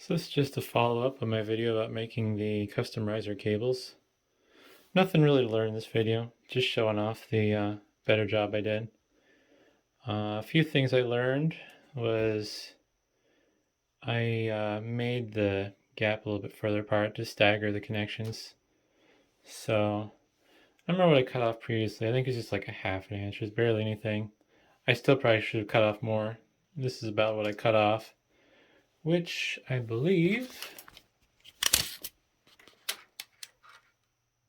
So this is just a follow-up on my video about making the custom riser cables. Nothing really to learn in this video, just showing off the better job I did. A few things I learned was I made the gap a little bit further apart to stagger the connections. So I remember what I cut off previously. I think it's just like a ½ inch. It's barely anything. I still probably should have cut off more. This is about what I cut off, which I believe,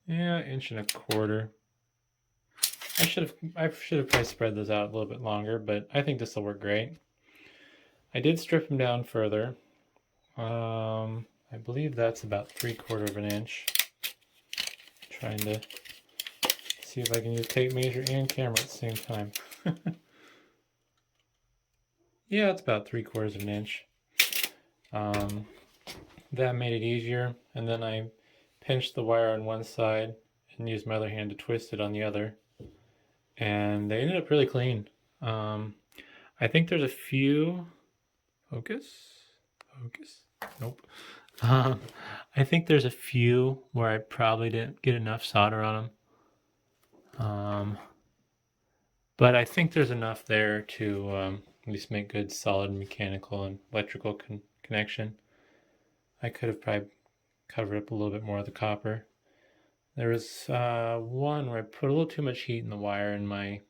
yeah, 1¼ inch. I should have probably spread those out a little bit longer, but I think this will work great. I did strip them down further. I believe that's about 3/4 inch. Trying to see if I can use tape measure and camera at the same time. Yeah, it's about 3/4 inch. That made it easier, and then I pinched the wire on one side and used my other hand to twist it on the other, and they ended up really clean. I think there's a few focus, nope. I think there's a few where I probably didn't get enough solder on them, but I think there's enough there to at least make good solid mechanical and electrical connection. I could have probably covered up a little bit more of the copper. There was one where I put a little too much heat in the wire, and my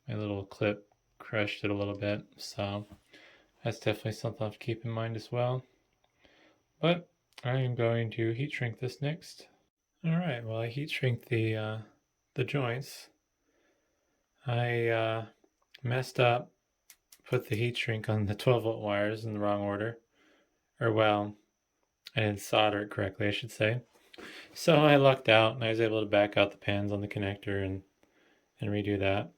little clip crushed it a little bit, so that's definitely something I'll have to keep in mind as well. But I am going to heat shrink this next. Alright, well, I heat shrink the joints. I messed up, put the heat shrink on the 12-volt wires in the wrong order. Or, well, I didn't solder it correctly, I should say. So I lucked out, and I was able to back out the pins on the connector and redo that.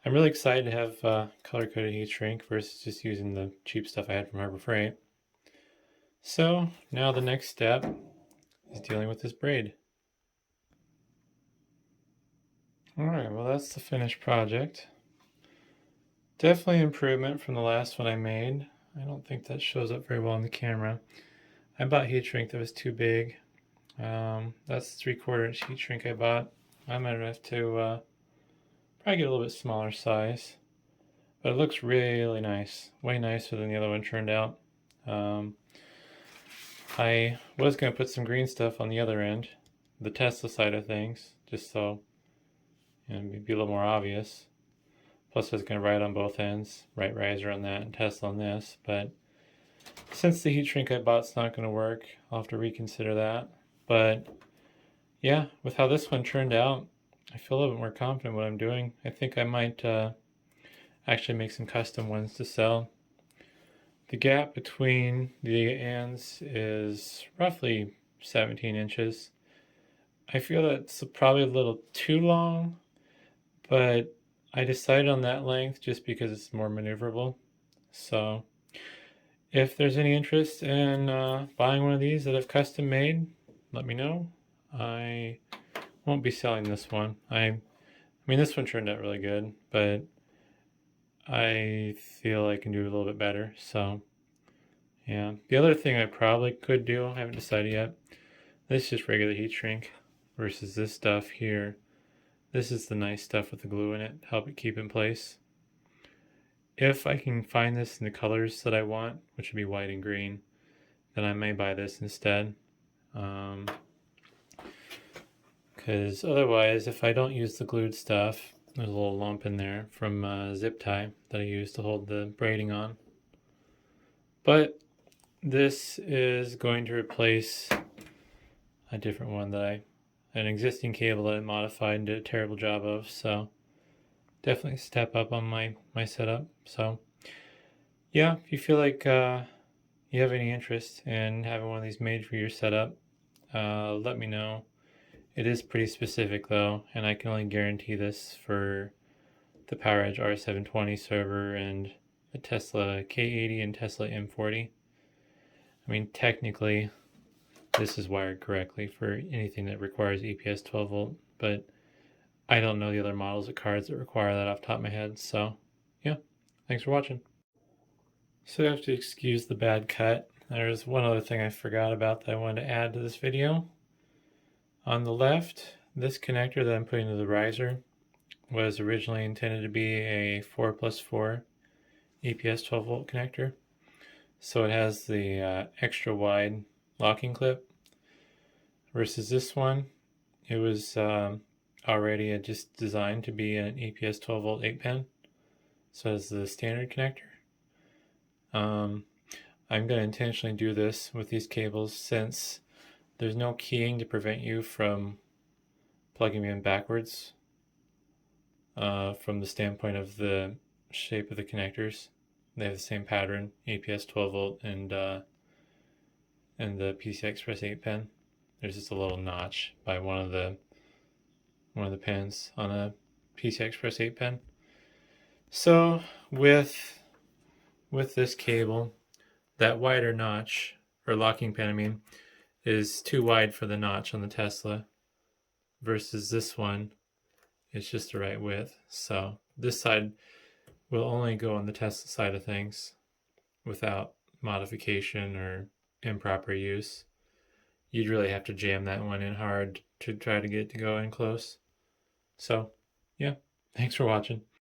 I'm really excited to have color-coded heat shrink versus just using the cheap stuff I had from Harbor Freight. So now the next step is dealing with this braid. Alright, well, that's the finished project. Definitely improvement from the last one I made. I don't think that shows up very well on the camera. I bought heat shrink that was too big. That's the 3/4 inch heat shrink I bought. I'm gonna have to probably get a little bit smaller size, but it looks really nice, way nicer than the other one turned out. I was gonna put some green stuff on the other end, the Tesla side of things, just so it'd be a little more obvious. Plus I was gonna write on both ends, write riser on that and Tesla on this, but since the heat shrink I bought's not gonna work, I'll have to reconsider that. But yeah, with how this one turned out, I feel a little bit more confident in what I'm doing. I think I might actually make some custom ones to sell. The gap between the ends is roughly 17 inches. I feel that's probably a little too long, but I decided on that length just because it's more maneuverable. So if there's any interest in buying one of these that I've custom made, let me know. I won't be selling this one. I mean, this one turned out really good, but I feel I can do a little bit better. So yeah, the other thing I probably could do, I haven't decided yet. This is just regular heat shrink versus this stuff here. This is the nice stuff with the glue in it, help it keep in place. If I can find this in the colors that I want, which would be white and green, then I may buy this instead. Because otherwise, if I don't use the glued stuff, there's a little lump in there from zip tie that I use to hold the braiding on. But this is going to replace a different one an existing cable that I modified and did a terrible job of, so definitely step up on my setup. So yeah, if you feel like you have any interest in having one of these made for your setup, let me know. It is pretty specific though, and I can only guarantee this for the PowerEdge R720 server and the Tesla K80 and Tesla M40. I mean, technically this is wired correctly for anything that requires EPS 12 volt, but I don't know the other models of cards that require that off the top of my head. So yeah, thanks for watching. So you have to excuse the bad cut. There's one other thing I forgot about that I wanted to add to this video. On the left, this connector that I'm putting to the riser was originally intended to be a 4+4 EPS 12 volt connector. So it has the extra wide locking clip versus this one. It was already just designed to be an EPS 12 volt 8 pin. So it's the standard connector. I'm going to intentionally do this with these cables since there's no keying to prevent you from plugging them in backwards from the standpoint of the shape of the connectors. They have the same pattern, EPS 12 volt and the PCI Express 8 pin. There's just a little notch by one of the pins on a PCI Express 8 pin. So with this cable, that wider notch, or locking pin I mean, is too wide for the notch on the Tesla versus this one is just the right width. So this side will only go on the Tesla side of things without modification or improper use. You'd really have to jam that one in hard to try to get it to go in close. So yeah, thanks for watching.